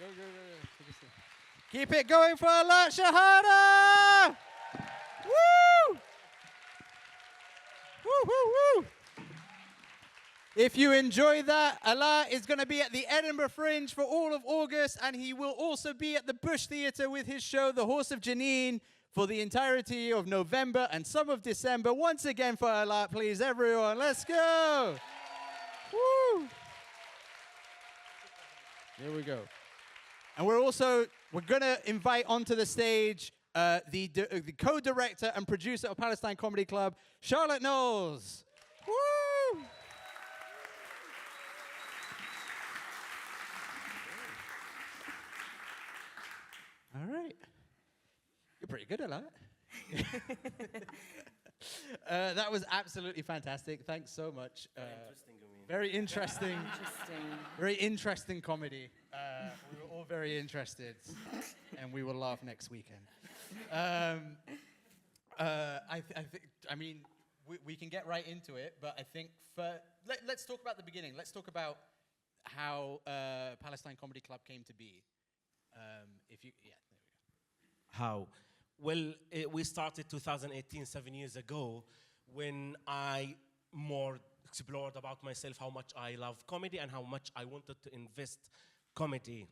Go. Take a seat. Keep it going for Alaa, Shehada! Woo! Woo! If you enjoy that, Alaa is going to be at the Edinburgh Fringe for all of August, and he will also be at the Bush Theatre with his show, The Horse of Janine, for the entirety of November and some of December. Once again for Alaa, please, everyone. Let's go! Woo! Here we go. And we're going to invite onto the stage the co-director and producer of Palestine Comedy Club, Charlotte Knowles. Woo! All right. You're pretty good at that. That was absolutely fantastic. Thanks so much. Very interesting. Very interesting comedy. We were all very interested, and we will laugh next weekend. I mean, we can get right into it, but I think let's talk about the beginning. Let's talk about how Palestine Comedy Club came to be. There we go. How? Well, we started 2018, 7 years ago, when I more explored about myself, how much I love comedy and how much I wanted to invest comedy.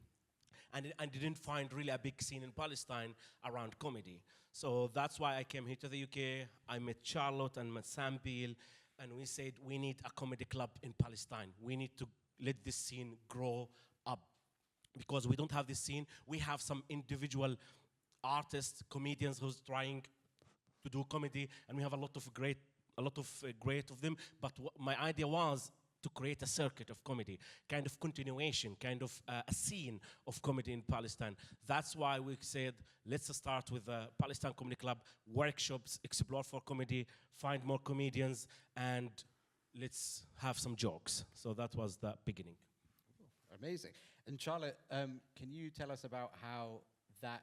And I didn't find really a big scene in Palestine around comedy. So that's why I came here to the UK. I met Charlotte and met Sam Beale, and we said we need a comedy club in Palestine. We need to let this scene grow up. Because we don't have this scene, we have some individual artists, comedians who's trying to do comedy, and we have a lot of great of them. But my idea was to create a circuit of comedy, kind of continuation, kind of a scene of comedy in Palestine. That's why we said, let's start with the Palestine Comedy Club, workshops, explore for comedy, find more comedians, and let's have some jokes. So that was the beginning. Amazing. And Charlotte, can you tell us about how that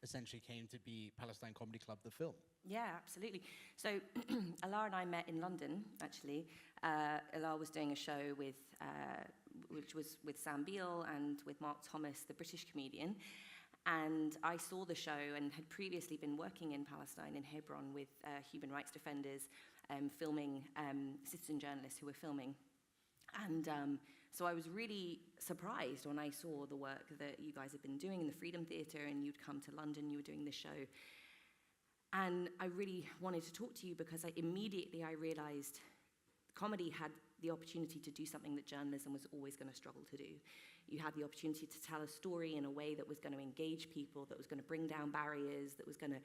essentially came to be Palestine Comedy Club, the film? Yeah, absolutely. So Alaa and I met in London, actually. Alaa was doing a show which was with Sam Beale and with Mark Thomas, the British comedian. And I saw the show and had previously been working in Palestine, in Hebron, with human rights defenders, filming citizen journalists who were filming. And so I was really surprised when I saw the work that you guys had been doing in the Freedom Theatre, and you'd come to London, you were doing the show. And I really wanted to talk to you because immediately I realized comedy had the opportunity to do something that journalism was always going to struggle to do. You had the opportunity to tell a story in a way that was going to engage people, that was going to bring down barriers, that was going to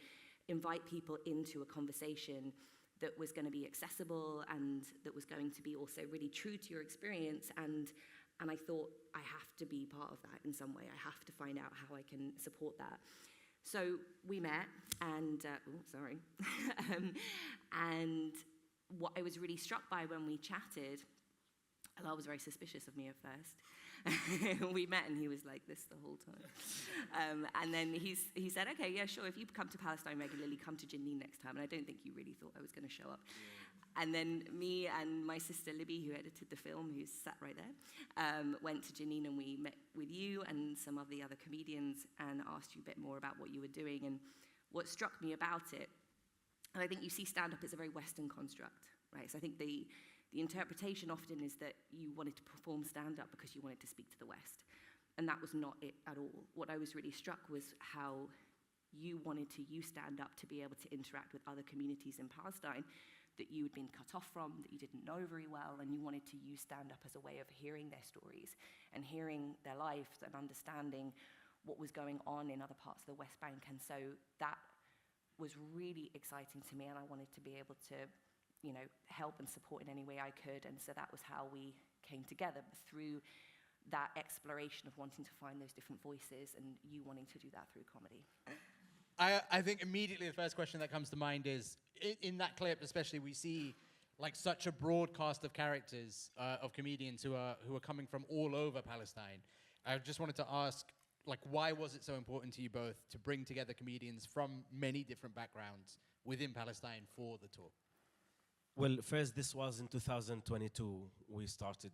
invite people into a conversation, that was going to be accessible, and that was going to be also really true to your experience. And I thought, I have to be part of that in some way. I have to find out how I can support that. So we met, and and what I was really struck by when we chatted, Alaa was very suspicious of me at first. We met, and he was like this the whole time. And then he said, okay, yeah, sure, if you come to Palestine regularly, come to Janine next time. And I don't think you really thought I was going to show up. Yeah. And then me and my sister Libby, who edited the film, who's sat right there, went to Janine, and we met with you and some of the other comedians and asked you a bit more about what you were doing. And what struck me about it, and I think you see stand-up as a very Western construct, right? So I think the interpretation often is that you wanted to perform stand-up because you wanted to speak to the West. And that was not it at all. What I was really struck was how you wanted to use stand-up to be able to interact with other communities in Palestine that you had been cut off from, that you didn't know very well, and you wanted to use stand-up as a way of hearing their stories and hearing their lives and understanding what was going on in other parts of the West Bank. And so that was really exciting to me, and I wanted to be able to help and support in any way I could. And so that was how we came together, through that exploration of wanting to find those different voices and you wanting to do that through comedy. I think immediately the first question that comes to mind is, in that clip especially, we see like such a broad cast of characters, of comedians who are coming from all over Palestine. I just wanted to ask, like, why was it so important to you both to bring together comedians from many different backgrounds within Palestine for the tour? Well, first, this was in 2022, we started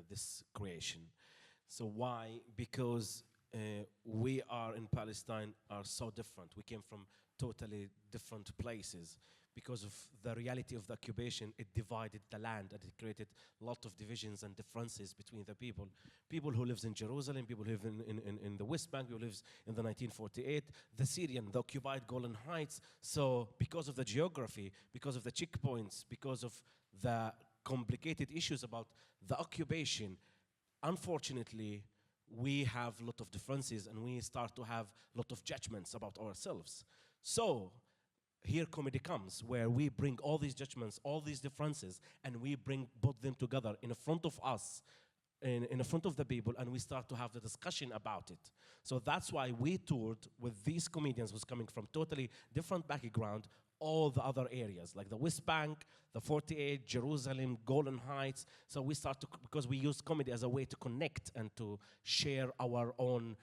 this creation. So why? Because we are in Palestine are so different. We came from totally different places. Because of the reality of the occupation, it divided the land and it created a lot of divisions and differences between the people. People who lives in Jerusalem, people who live in the West Bank, who lives in the 1948, the Syrian, the occupied Golan Heights. So because of the geography, because of the checkpoints, because of the complicated issues about the occupation, unfortunately, we have a lot of differences and we start to have a lot of judgments about ourselves. So here comedy comes, where we bring all these judgments, all these differences, and we put them together in front of us, in front of the people, and we start to have the discussion about it. So that's why we toured with these comedians who's coming from totally different background, all the other areas, like the West Bank, the 48, Jerusalem, Golan Heights. So we start to, because we use comedy as a way to connect and to share our own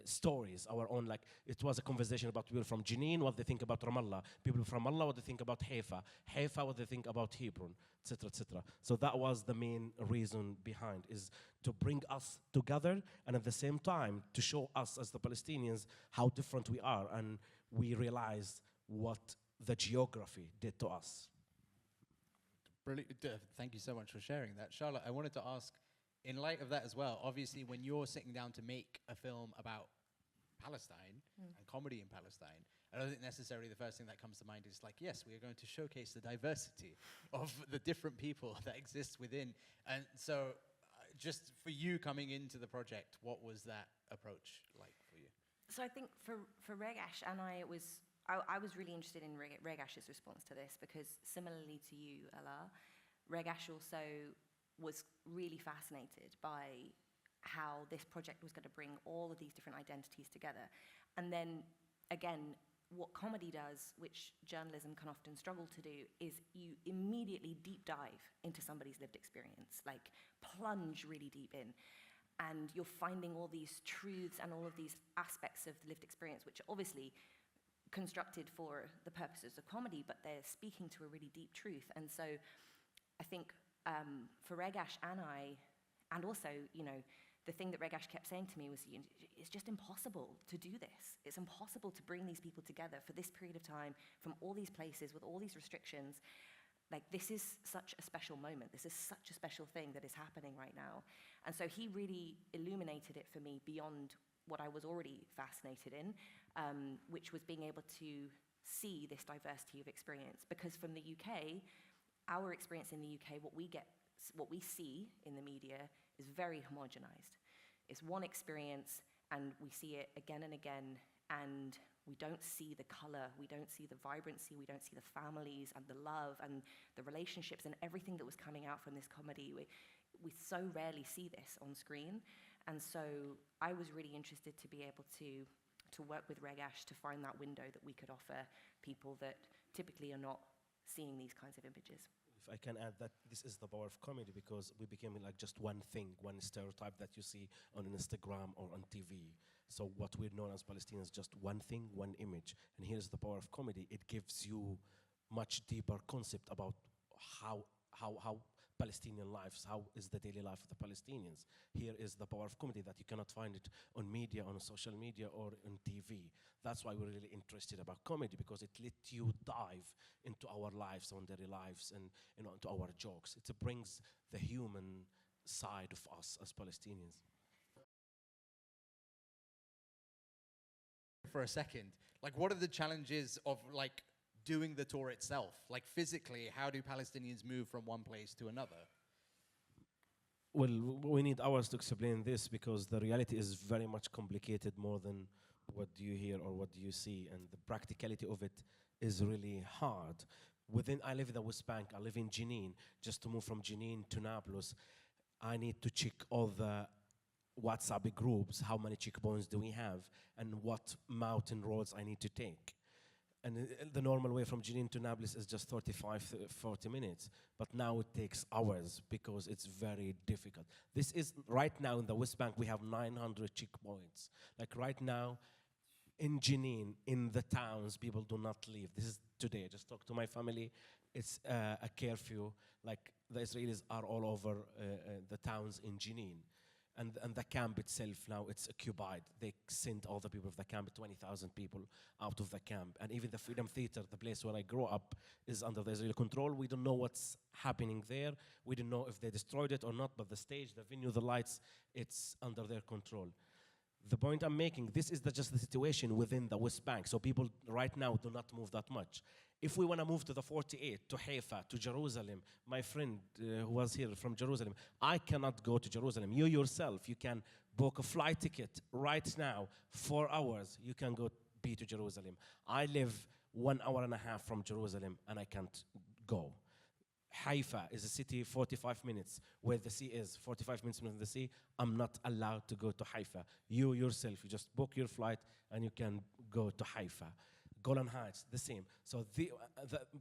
stories, our own, like, it was a conversation about people from Jenin, what they think about Ramallah, people from Ramallah, what they think about Haifa, what they think about Hebron, etc., etc. So that was the main reason behind, is to bring us together and at the same time to show us as the Palestinians how different we are, and we realized what the geography did to us. Brilliant. Thank you so much for sharing that. Charlotte, I wanted to ask, in light of that as well, obviously when you're sitting down to make a film about Palestine and comedy in Palestine, I don't think necessarily the first thing that comes to mind is like, yes, we are going to showcase the diversity of the different people that exist within. And so just for you coming into the project, what was that approach like for you? So I think for Regash and I was really interested in Regash's response to this, because similarly to you, Alaa, Regash also was really fascinated by how this project was going to bring all of these different identities together. And then, again, what comedy does, which journalism can often struggle to do, is you immediately deep dive into somebody's lived experience, like plunge really deep in. And you're finding all these truths and all of these aspects of the lived experience, which are obviously constructed for the purposes of comedy, but they're speaking to a really deep truth. And so I think for Regash and I, and also, you know, the thing that Regash kept saying to me was, you know, it's just impossible to do this. It's impossible to bring these people together for this period of time, from all these places, with all these restrictions. Like, this is such a special moment. This is such a special thing that is happening right now. And so he really illuminated it for me beyond what I was already fascinated in, which was being able to see this diversity of experience. Because from the UK, our experience in the UK, what we see in the media is very homogenized. It's one experience, and we see it again and again, and we don't see the color, we don't see the vibrancy, we don't see the families and the love and the relationships and everything that was coming out from this comedy. We so rarely see this on screen. And so I was really interested to be able to work with Regash to find that window that we could offer people that typically are not seeing these kinds of images. If I can add that this is the power of comedy, because we became like just one thing, one stereotype that you see on Instagram or on TV. So what we're known as Palestinians, just one thing, one image. And here's the power of comedy. It gives you much deeper concept about how Palestinian lives, how is the daily life of the Palestinians. Here is the power of comedy that you cannot find it on media, on social media, or on TV. That's why we're really interested about comedy, because it lets you dive into our lives, on daily lives, and into our jokes. It brings the human side of us as Palestinians. For a second, like, what are the challenges of like doing the tour itself? Like, physically, how do Palestinians move from one place to another? Well, we need hours to explain this, because the reality is very much complicated, more than what do you hear or what do you see, and the practicality of it is really hard. I live in the West Bank, I live in Jenin. Just to move from Jenin to Nablus, I need to check all the WhatsApp groups, how many checkpoints do we have, and what mountain roads I need to take. And the normal way from Jenin to Nablus is just 40 minutes. But now it takes hours, because it's very difficult. This is, right now in the West Bank, we have 900 checkpoints. Like right now, in Jenin, in the towns, people do not leave. This is today. I just talked to my family. It's a curfew. Like, the Israelis are all over the towns in Jenin. And the camp itself now, it's occupied. They sent all the people of the camp, 20,000 people out of the camp. And even the Freedom Theater, the place where I grew up, is under the Israeli control. We don't know what's happening there. We don't know if they destroyed it or not, but the stage, the venue, the lights, it's under their control. The point I'm making, this is just the situation within the West Bank. So people right now do not move that much. If we want to move to the 48, to Haifa, to Jerusalem, my friend who was here from Jerusalem, I cannot go to Jerusalem. You yourself, you can book a flight ticket right now, 4 hours, you can go be to Jerusalem. I live 1 hour and a half from Jerusalem and I can't go. Haifa is a city 45 minutes where the sea is, 45 minutes from the sea. I'm not allowed to go to Haifa. You yourself, you just book your flight and you can go to Haifa. Golan Heights, the same. So,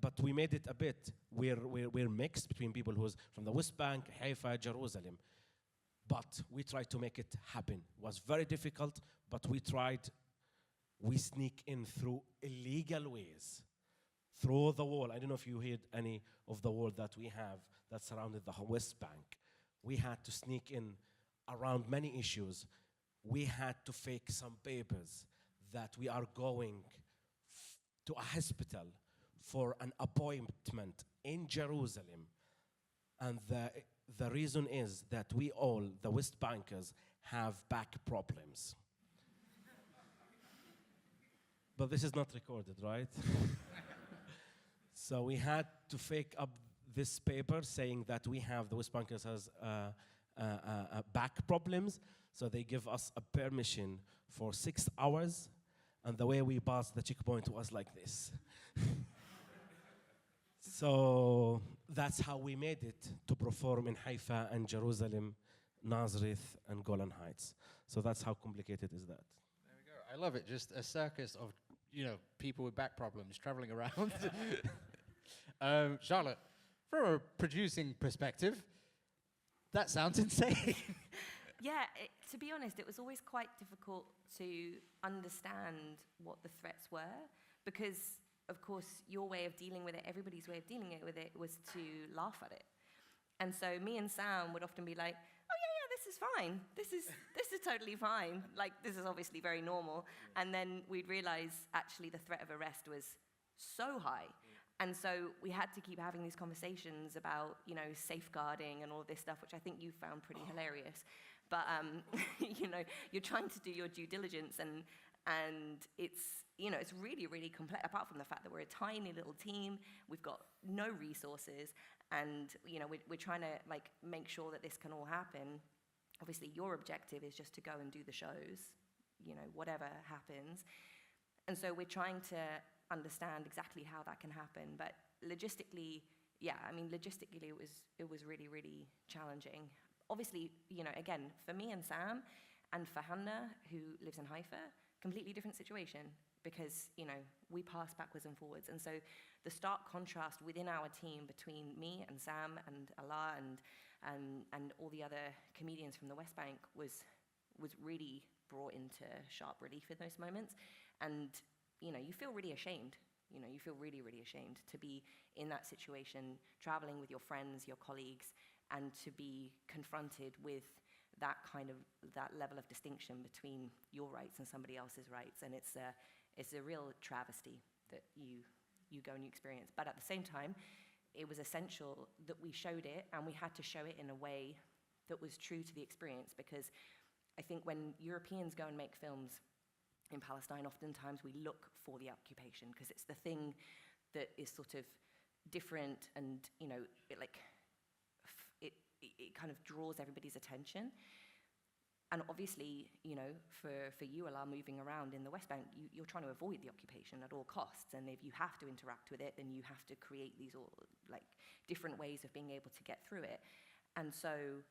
but we made it a bit, we're mixed between people who's from the West Bank, Haifa, Jerusalem. But we tried to make it happen. It was very difficult, but we tried. We sneak in through illegal ways. Through the wall. I don't know if you heard any of the wall that we have that surrounded the West Bank. We had to sneak in around many issues. We had to fake some papers that we are going to a hospital for an appointment in Jerusalem. And the reason is that we all, the West Bankers, have back problems. But this is not recorded, right? So we had to fake up this paper saying that we have, the West Bankers has back problems. So they give us a permission for 6 hours. And the way we passed the checkpoint was like this. So that's how we made it to perform in Haifa and Jerusalem, Nazareth and Golan Heights. So that's how complicated is that. There we go. I love it. Just a circus of, people with back problems traveling around. Charlotte, from a producing perspective, that sounds insane. Yeah, to be honest, it was always quite difficult to understand what the threats were because, of course, your way of dealing with it, everybody's way of dealing with it was to laugh at it. And so me and Sam would often be like, oh, yeah, this is fine. This is totally fine. Like, this is obviously very normal. And then we'd realize, actually, the threat of arrest was so high. And so we had to keep having these conversations about, safeguarding and all of this stuff, which I think you found pretty hilarious. But, you're trying to do your due diligence and it's, it's really, really complex, apart from the fact that we're a tiny little team, we've got no resources, and, we're trying to, make sure that this can all happen. Obviously, your objective is just to go and do the shows, whatever happens. And so we're trying to understand exactly how that can happen. But logistically, it was really, really challenging. Obviously, again, for me and Sam, and for Hannah, who lives in Haifa, completely different situation because, we pass backwards and forwards. And so the stark contrast within our team between me and Sam and Alaa and all the other comedians from the West Bank was really brought into sharp relief in those moments. And, you feel really ashamed. You feel really, really ashamed to be in that situation, traveling with your friends, your colleagues, and to be confronted with that level of distinction between your rights and somebody else's rights. And it's a real travesty that you go and you experience. But at the same time, it was essential that we showed it, and we had to show it in a way that was true to the experience, because I think when Europeans go and make films in Palestine, oftentimes we look for the occupation because it's the thing that is sort of different and, it kind of draws everybody's attention. And obviously, for you, Alaa, moving around in the West Bank, you're trying to avoid the occupation at all costs. And if you have to interact with it, then you have to create these different ways of being able to get through it. And so,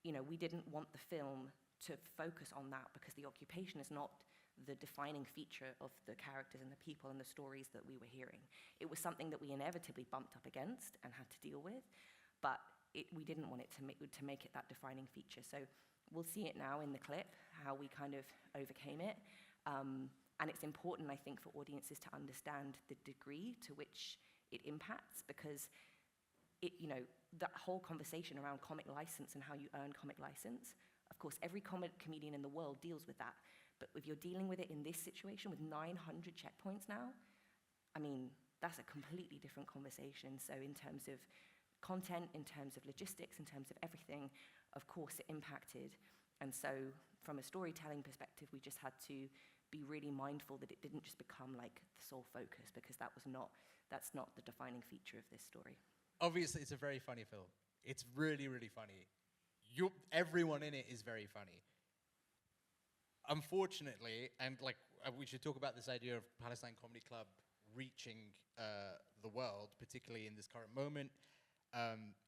we didn't want the film to focus on that because the occupation is not the defining feature of the characters and the people and the stories that we were hearing. It was something that we inevitably bumped up against and had to deal with, but we didn't want it to make it that defining feature. So we'll see it now in the clip, how we kind of overcame it. And it's important, I think, for audiences to understand the degree to which it impacts, because that whole conversation around comic license and how you earn comic license, Of course, every comedian in the world deals with that. But if you're dealing with it in this situation with 900 checkpoints now, I mean, that's a completely different conversation. So in terms of content, in terms of logistics, in terms of everything, of course it impacted. And so from a storytelling perspective, we just had to be really mindful that it didn't just become like the sole focus, because that's not the defining feature of this story. Obviously, it's a very funny film. It's really, really funny. Everyone in it is very funny. Unfortunately, and like we should talk about this idea of Palestine Comedy Club reaching the world, particularly in this current moment,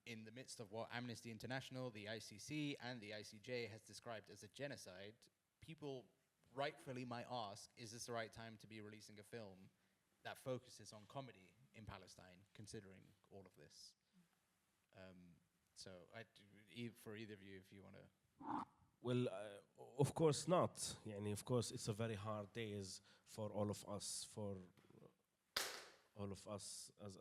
in the midst of what Amnesty International, the ICC, and the ICJ has described as a genocide. People rightfully might ask, is this the right time to be releasing a film that focuses on comedy in Palestine, considering all of this? So for either of you, if you want to... Well, of course not. Yani, of course, it's a very hard days for all of us,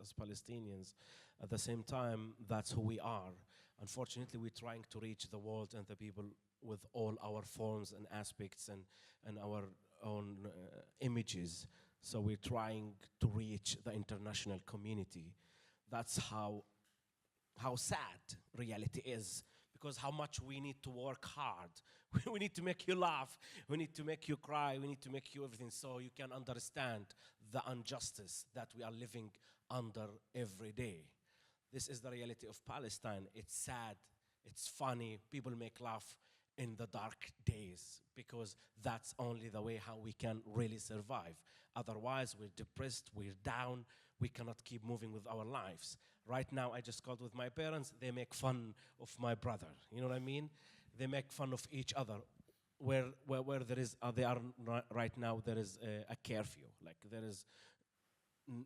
as Palestinians. At the same time, that's who we are. Unfortunately, we're trying to reach the world and the people with all our forms and aspects and our own images. So we're trying to reach the international community. That's how sad reality is, because how much we need to work hard. We need to make you laugh, we need to make you cry, we need to make you everything, so you can understand the injustice that we are living under every day. This is the reality of Palestine. It's sad, it's funny, people make laugh in the dark days, because that's only the way how we can really survive. Otherwise, we're depressed, we're down, we cannot keep moving with our lives. Right now, I just called with my parents, they make fun of my brother, you know what I mean? They make fun of each other. Where there is, right now, there is a curfew, like there is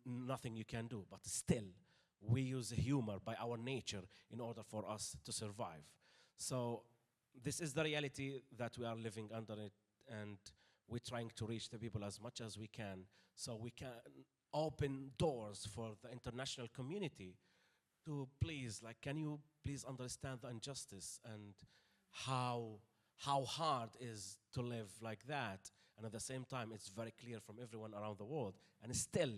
nothing you can do, but still, we use humor by our nature in order for us to survive. So this is the reality that we are living under it, and we're trying to reach the people as much as we can, so we can open doors for the international community to please, like, can you please understand the injustice and how hard it is to live like that, and at the same time, it's very clear from everyone around the world, and still,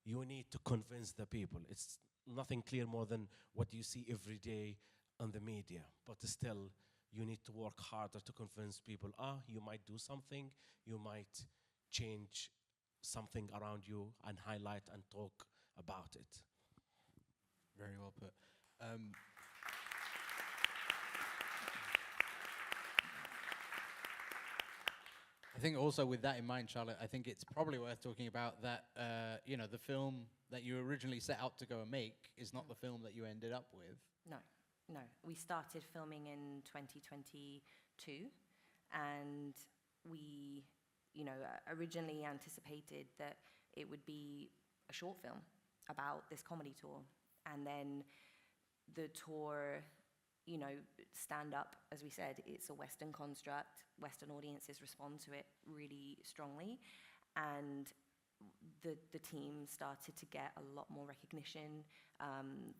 you need to convince the people. It's nothing clear more than what you see every day on the media, but still, you need to work harder to convince people, you might do something, you might change something around you and highlight and talk about it. Very well put. I think also with that in mind, Charlotte, I think it's probably worth talking about that, the film that you originally set out to go and make is not the film that you ended up with. No. We started filming in 2022, and we, originally anticipated that it would be a short film about this comedy tour. And then the tour, stand up, as we said, it's a Western construct. Western audiences respond to it really strongly. And the team started to get a lot more recognition.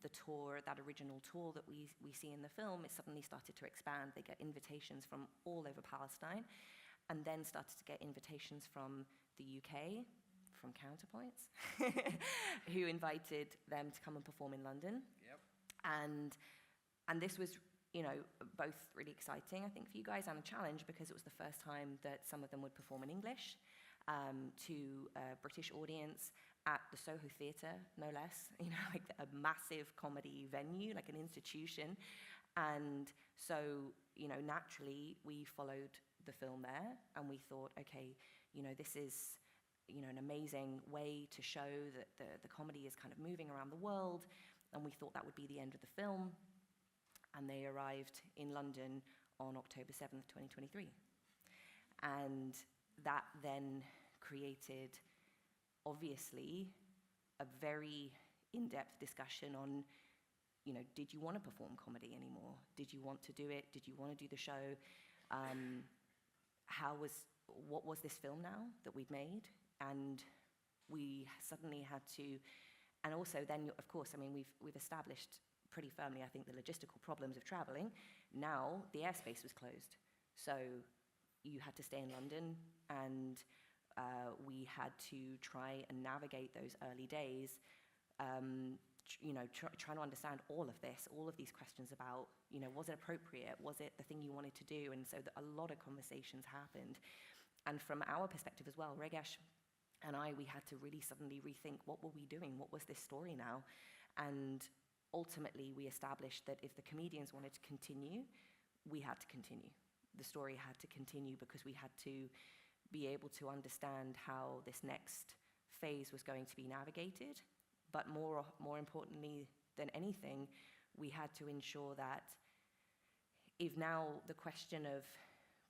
The tour, that original tour that we see in the film, it suddenly started to expand. They get invitations from all over Palestine, and then started to get invitations from the UK, from Counterpoints, who invited them to come and perform in London. Yep. And this was, both really exciting, I think, for you guys, and a challenge, because it was the first time that some of them would perform in English to a British audience at the Soho Theatre, no less, like a massive comedy venue, like an institution. And so, naturally, we followed the film there, and we thought, okay, this is, an amazing way to show that the comedy is kind of moving around the world, and we thought that would be the end of the film. And they arrived in London on October 7th, 2023. And that then created, obviously, a very in-depth discussion on, did you want to perform comedy anymore? Did you want to do it? Did you want to do the show? What was this film now that we'd made? And we suddenly had to, and also then, of course, we've established pretty firmly, I think, the logistical problems of traveling. Now the airspace was closed. So you had to stay in London, and we had to try and navigate those early days, trying to understand all of this, all of these questions about, was it appropriate? Was it the thing you wanted to do? And so a lot of conversations happened. And from our perspective as well, Regash and we had to really suddenly rethink, what were we doing? What was this story now? And ultimately, we established that if the comedians wanted to continue, we had to continue. The story had to continue because we had to be able to understand how this next phase was going to be navigated. But more importantly than anything, we had to ensure that if now the question of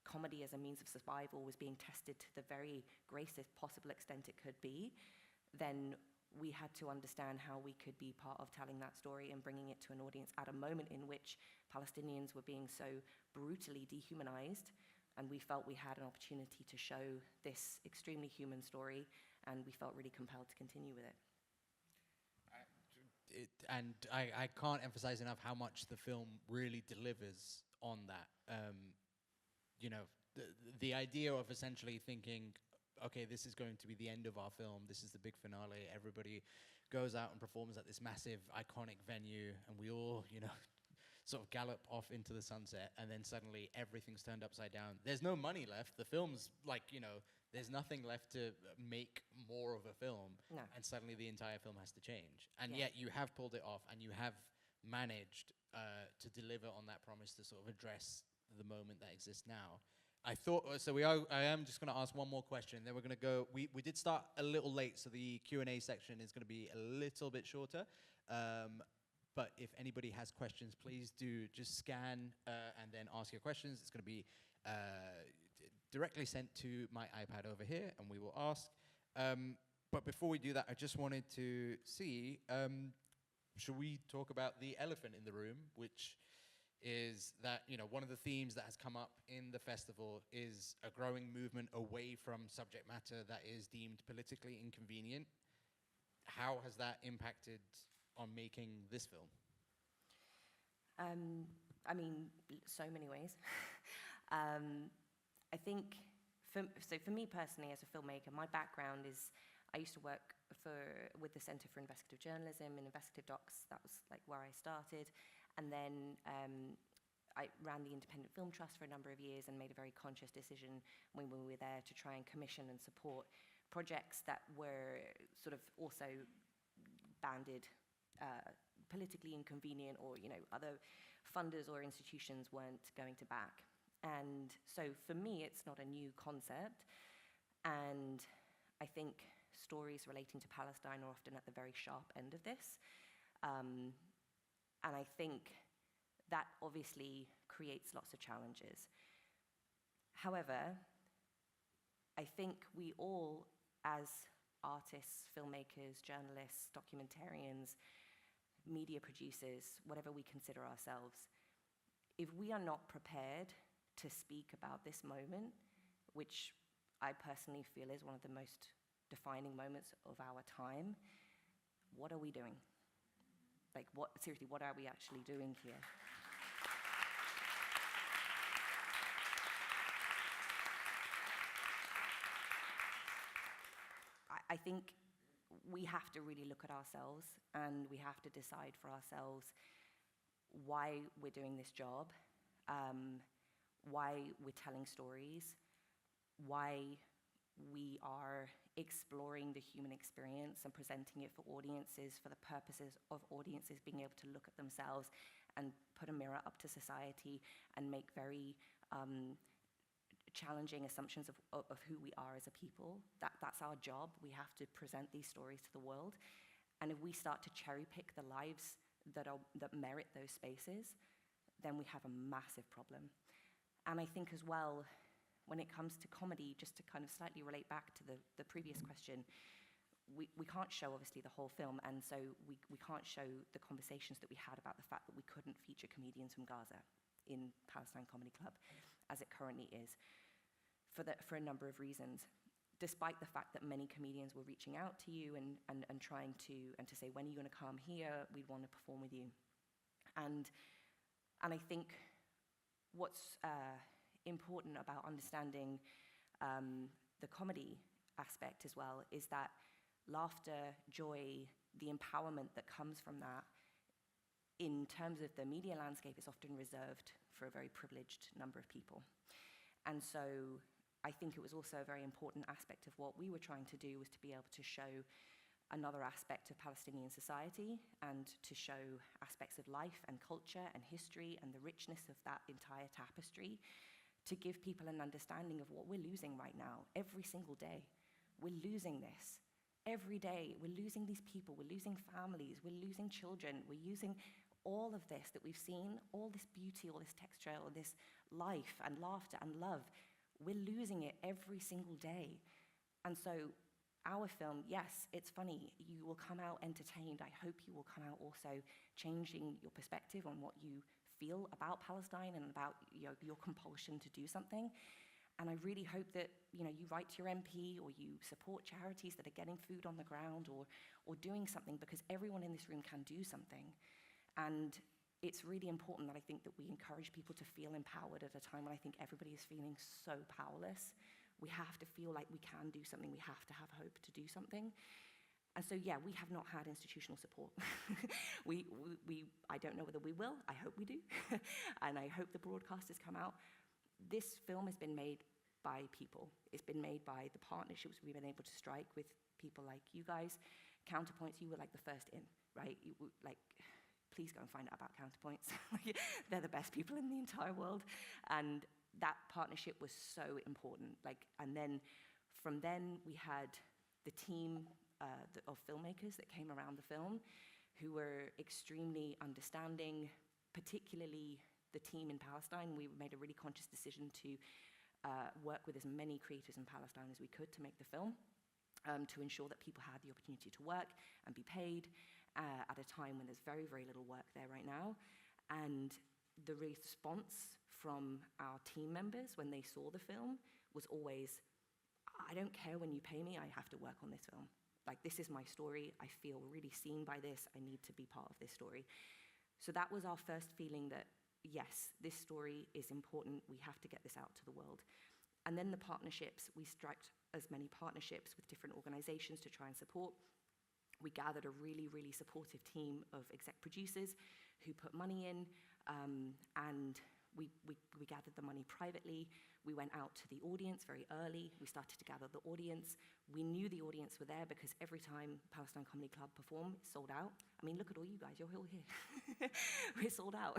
comedy as a means of survival was being tested to the very greatest possible extent it could be, then we had to understand how we could be part of telling that story and bringing it to an audience at a moment in which Palestinians were being so brutally dehumanized, and we felt we had an opportunity to show this extremely human story, and we felt really compelled to continue with it. I can't emphasize enough how much the film really delivers on that. The idea of essentially thinking, okay, this is going to be the end of our film, this is the big finale, everybody goes out and performs at this massive, iconic venue, and we all, sort of gallop off into the sunset, and then suddenly everything's turned upside down. There's no money left. The film's like, there's nothing left to make more of a film, No. and suddenly the entire film has to change. And yet you have pulled it off, and you have managed to deliver on that promise to sort of address the moment that exists now. I am just going to ask one more question, then we're going to go. We did start a little late, so the Q&A section is going to be a little bit shorter. But if anybody has questions, please do just scan and then ask your questions. It's going to be directly sent to my iPad over here, and we will ask. But before we do that, I just wanted to see, should we talk about the elephant in the room, which is that, one of the themes that has come up in the festival is a growing movement away from subject matter that is deemed politically inconvenient. How has that impacted on making this film? So many ways. I think, for me personally as a filmmaker, my background is, I used to work with the Centre for Investigative Journalism and Investigative Docs. That was like where I started. And then I ran the Independent Film Trust for a number of years and made a very conscious decision when we were there to try and commission and support projects that were sort of also banded politically inconvenient, or other funders or institutions weren't going to back. And so for me, it's not a new concept. And I think stories relating to Palestine are often at the very sharp end of this. And I think that obviously creates lots of challenges. However, I think we all, as artists, filmmakers, journalists, documentarians, media producers, whatever we consider ourselves, if we are not prepared to speak about this moment, which I personally feel is one of the most defining moments of our time, what are we doing? Seriously, what are we actually doing here? I think we have to really look at ourselves, and we have to decide for ourselves why we're doing this job, why we're telling stories, why we are exploring the human experience and presenting it for audiences for the purposes of audiences being able to look at themselves and put a mirror up to society and make very challenging assumptions of who we are as a people. That's our job. We have to present these stories to the world. And if we start to cherry pick the lives that merit those spaces, then we have a massive problem. And I think as well, when it comes to comedy, just to kind of slightly relate back to the previous question, we can't show, obviously, the whole film, and so we can't show the conversations that we had about the fact that we couldn't feature comedians from Gaza in Palestine Comedy Club, as it currently is, for a number of reasons. Despite the fact that many comedians were reaching out to you and trying to say, when are you going to come here? We'd want to perform with you. And I think what's important about understanding the comedy aspect as well is that laughter, joy, the empowerment that comes from that, in terms of the media landscape, is often reserved for a very privileged number of people. And so I think it was also a very important aspect of what we were trying to do, was to be able to show another aspect of Palestinian society and to show aspects of life and culture and history and the richness of that entire tapestry, to give people an understanding of what we're losing right now. Every single day, we're losing this. Every day, we're losing these people, we're losing families, we're losing children, we're using all of this that we've seen, all this beauty, all this texture, all this life and laughter and love. We're losing it every single day. And so our film, yes, it's funny. You will come out entertained. I hope you will come out also changing your perspective on what you feel about Palestine and about your compulsion to do something. And I really hope that you write to your MP, or you support charities that are getting food on the ground, or doing something, because everyone in this room can do something. And it's really important that I think that we encourage people to feel empowered at a time when I think everybody is feeling so powerless. We have to feel like we can do something. We have to have hope to do something. And so, yeah, we have not had institutional support. I don't know whether we will. I hope we do. And I hope the broadcasters come out. This film has been made by people. It's been made by the partnerships we've been able to strike with people like you guys. Counterpoints, you were like the first in, right? Please go and find out about Counterpoints. They're the best people in the entire world. And that partnership was so important. And then from then we had the team of filmmakers that came around the film, who were extremely understanding, particularly the team in Palestine. We made a really conscious decision to work with as many creators in Palestine as we could to make the film, to ensure that people had the opportunity to work and be paid at a time when there's very, very little work there right now. And the response from our team members when they saw the film was always, I don't care when you pay me, I have to work on this film. This is my story. I feel really seen by this. I need to be part of this story. So that was our first feeling that, yes, this story is important. We have to get this out to the world. And then the partnerships, we struck as many partnerships with different organizations to try and support. We gathered a really, really supportive team of exec producers who put money in, and we gathered the money privately. We went out to the audience very early. We started to gather the audience. We knew the audience were there because every time Palestine Comedy Club performed, it sold out. I mean, look at all you guys, you're all here. We're sold out.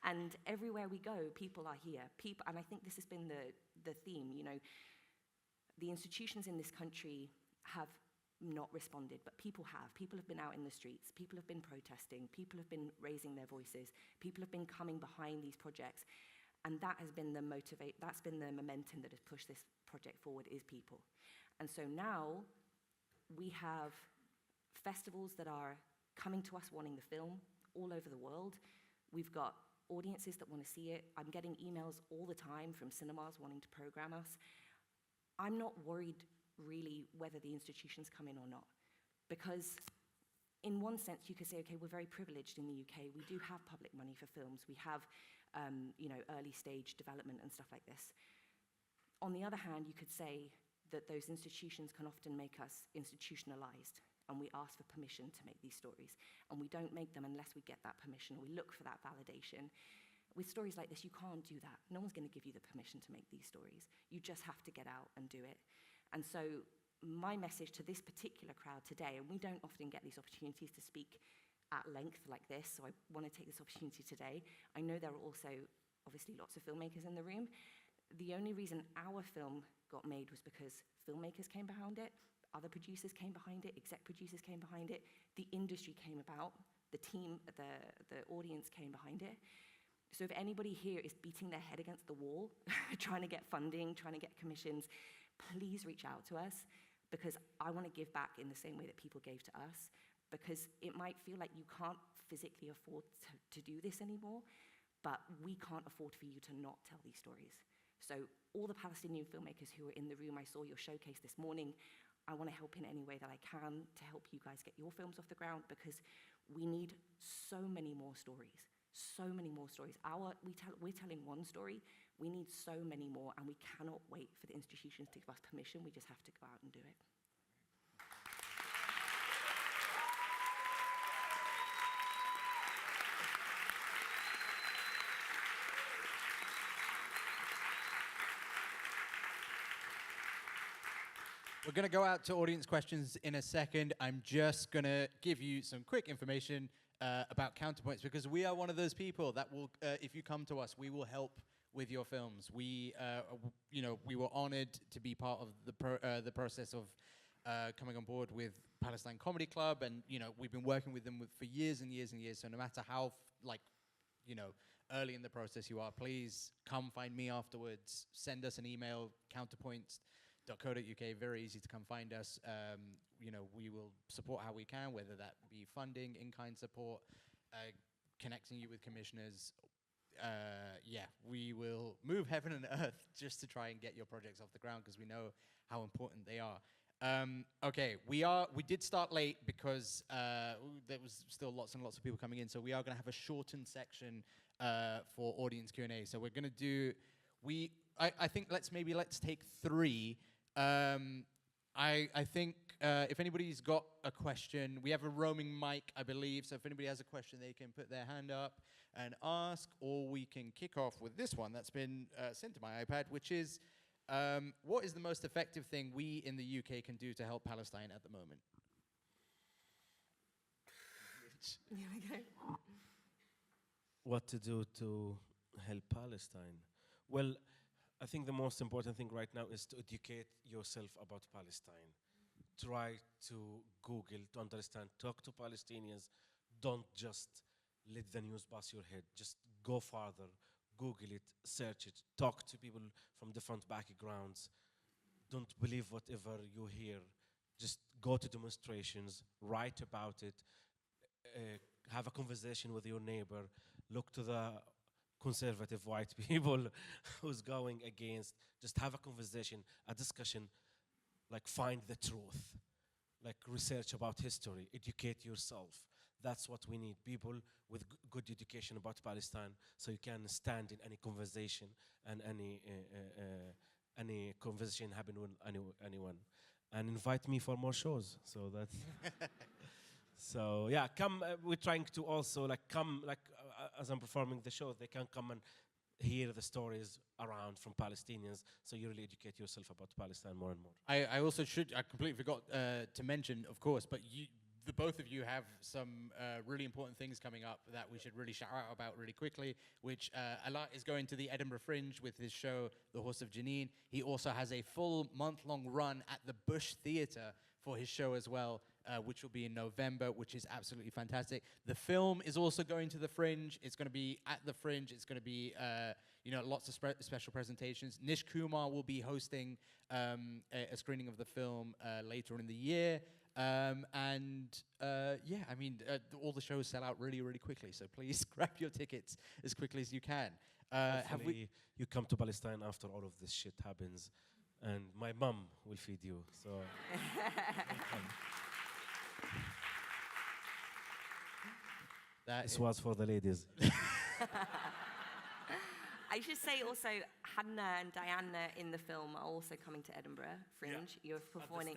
And everywhere we go, people are here. And I think this has been the theme, The institutions in this country have not responded, but people have. People have been out in the streets. People have been protesting. People have been raising their voices. People have been coming behind these projects. And that has been that's been the momentum that has pushed this project forward, is people. And so now we have festivals that are coming to us wanting the film all over the world. We've got audiences that want to see it. I'm getting emails all the time from cinemas wanting to program us. I'm not worried really whether the institutions come in or not, because in one sense you could say, okay, we're very privileged in the UK. We do have public money for films. We have early stage development and stuff like this. On the other hand, you could say that those institutions can often make us institutionalized, and we ask for permission to make these stories, and we don't make them unless we get that permission, or we look for that validation. With stories like this, you can't do that. No one's going to give you the permission to make these stories. You just have to get out and do it. And so my message to this particular crowd today, and we don't often get these opportunities to speak at length like this, so I want to take this opportunity today. I know there are also obviously lots of filmmakers in the room. The only reason our film got made was because filmmakers came behind it, other producers came behind it, exec producers came behind it, the industry came about, the team, the audience came behind it. So if anybody here is beating their head against the wall, trying to get funding, trying to get commissions, please reach out to us, because I want to give back in the same way that people gave to us, because it might feel like you can't physically afford to do this anymore, but we can't afford for you to not tell these stories. So all the Palestinian filmmakers who are in the room, I saw your showcase this morning, I want to help in any way that I can to help you guys get your films off the ground, because we need so many more stories. so many more stories. We're telling one story. We need so many more, and we cannot wait for the institutions to give us permission. We just have to go out and do it. We're going to go out to audience questions in a second. I'm just going to give you some quick information about Counterpoints, because we are one of those people that will, if you come to us, we will help with your films. We, we were honored to be part of the process of coming on board with Palestine Comedy Club, and we've been working with them for years and years and years. So no matter how early in the process you are, please come find me afterwards. Send us an email, counterpoints.co.uk. Very easy to come find us. We will support how we can, whether that be funding, in-kind support, connecting you with commissioners. We will move heaven and earth just to try and get your projects off the ground, because we know how important they are. Okay, we did start late because there was still lots and lots of people coming in, so we are going to have a shortened section for audience Q&A. So we're going to do, I think let's take 3. I think if anybody's got a question, we have a roaming mic, I believe, so if anybody has a question, they can put their hand up and ask, or we can kick off with this one that's been sent to my iPad, which is, what is the most effective thing we in the UK can do to help Palestine at the moment? Here we go. What to do to help Palestine? Well, I think the most important thing right now is to educate yourself about Palestine. Try to Google, to understand, talk to Palestinians. Don't just let the news pass your head. Just go farther, Google it, search it, talk to people from different backgrounds. Don't believe whatever you hear. Just go to demonstrations, write about it, have a conversation with your neighbor, look to the conservative white people who's going against. Just have a conversation, a discussion, find the truth, research about history, educate yourself. That's what we need, people with good education about Palestine, so you can stand in any conversation and any conversation happen with anyone. And invite me for more shows. So that's... So yeah, come. We're trying to also come as I'm performing the show, they can come and hear the stories around from Palestinians. So you really educate yourself about Palestine more and more. I also I completely forgot to mention, of course, but the both of you have some really important things coming up that we should really shout out about really quickly, which Alaa is going to the Edinburgh Fringe with his show, The Horse of Janine. He also has a full month-long run at the Bush Theatre for his show as well, which will be in November, which is absolutely fantastic. The film is also going to the Fringe. It's going to be at the Fringe. It's going to be, lots of special presentations. Nish Kumar will be hosting a screening of the film later in the year. All the shows sell out really, really quickly. So please grab your tickets as quickly as you can. Hopefully you come to Palestine after all of this shit happens, and my mom will feed you. So. This was for the ladies. I should say also, Hannah and Diana in the film are also coming to Edinburgh Fringe. Yeah. You're performing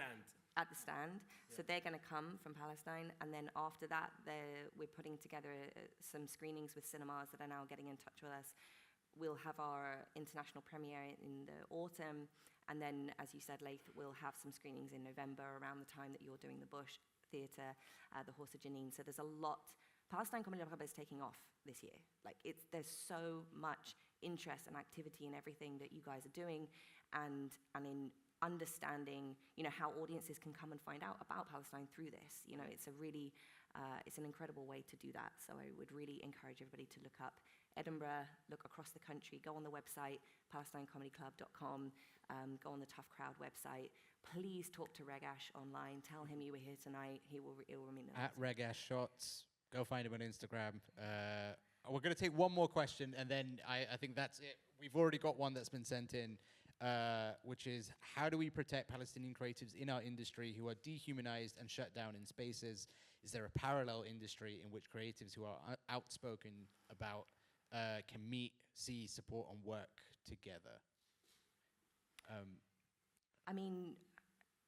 at the stand. Yeah. So they're going to come from Palestine. And then after that, we're putting together some screenings with cinemas that are now getting in touch with us. We'll have our international premiere in the autumn. And then, as you said, Laith, we'll have some screenings in November around the time that you're doing the Bush Theatre, the Horse of Janine. So there's a lot. Palestine Comedy Club is taking off this year. There's so much interest and activity in everything that you guys are doing, and in understanding, how audiences can come and find out about Palestine through this. It's a really, it's an incredible way to do that. So I would really encourage everybody to look up Edinburgh, look across the country, go on the website, PalestineComedyClub.com, go on the Tough Crowd website. Please talk to Regash online. Tell him you were here tonight. It will remain at Regash Shots. Go find him on Instagram. We're going to take one more question, and then I think that's it. We've already got one that's been sent in, which is, how do we protect Palestinian creatives in our industry who are dehumanized and shut down in spaces? Is there a parallel industry in which creatives who are outspoken about can meet, see, support, and work together? I mean,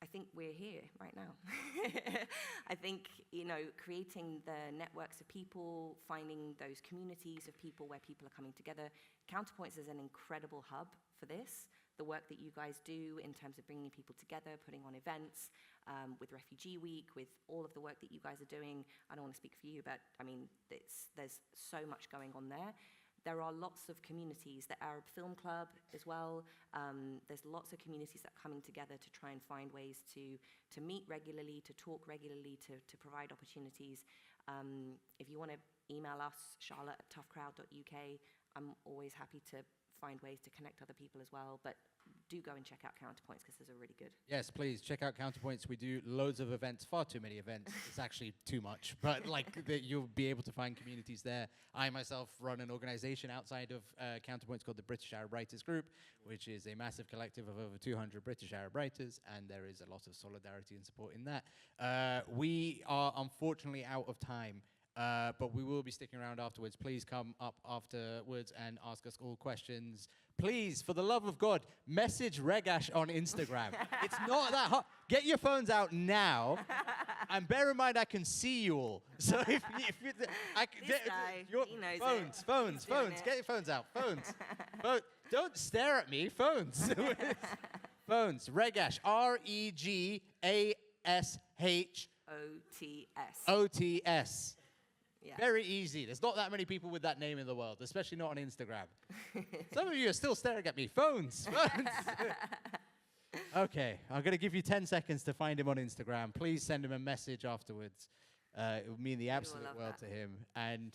I think we're here right now. I think, creating the networks of people, finding those communities of people where people are coming together. Counterpoints is an incredible hub for this. The work that you guys do in terms of bringing people together, putting on events, with Refugee Week, with all of the work that you guys are doing. I don't want to speak for you, but I mean, there's so much going on there. There are lots of communities, the Arab Film Club as well. There's lots of communities that are coming together to try and find ways to meet regularly, to talk regularly, to provide opportunities. If you want to email us, charlotte@toughcrowd.uk, I'm always happy to find ways to connect other people as well. But do go and check out Counterpoints because those are really good. Yes, please check out Counterpoints. We do loads of events, far too many events. It's actually too much, but you'll be able to find communities there. I myself run an organization outside of Counterpoints called the British Arab Writers Group, which is a massive collective of over 200 British Arab writers, and there is a lot of solidarity and support in that. We are unfortunately out of time. But we will be sticking around afterwards. Please come up afterwards and ask us all questions. Please, for the love of God, message Regash on Instagram. It's not that hard. Get your phones out now. And bear in mind, I can see you all. So if you This guy, he knows phones. Get your phones out. Phones. Don't stare at me. Phones. Phones. Regash. Regash. OTS. Yeah. Very easy. There's not that many people with that name in the world, especially not on Instagram. Some of you are still staring at me. Phones. Okay, I'm going to give you 10 seconds to find him on Instagram. Please send him a message afterwards. It would mean the absolute world to him. And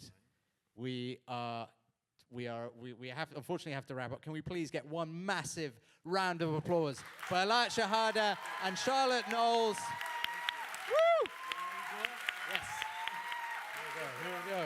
we unfortunately have to wrap up. Can we please get one massive round of applause for Alaa, Shehada, and Charlotte Knowles? Woo! Yes. Here we go.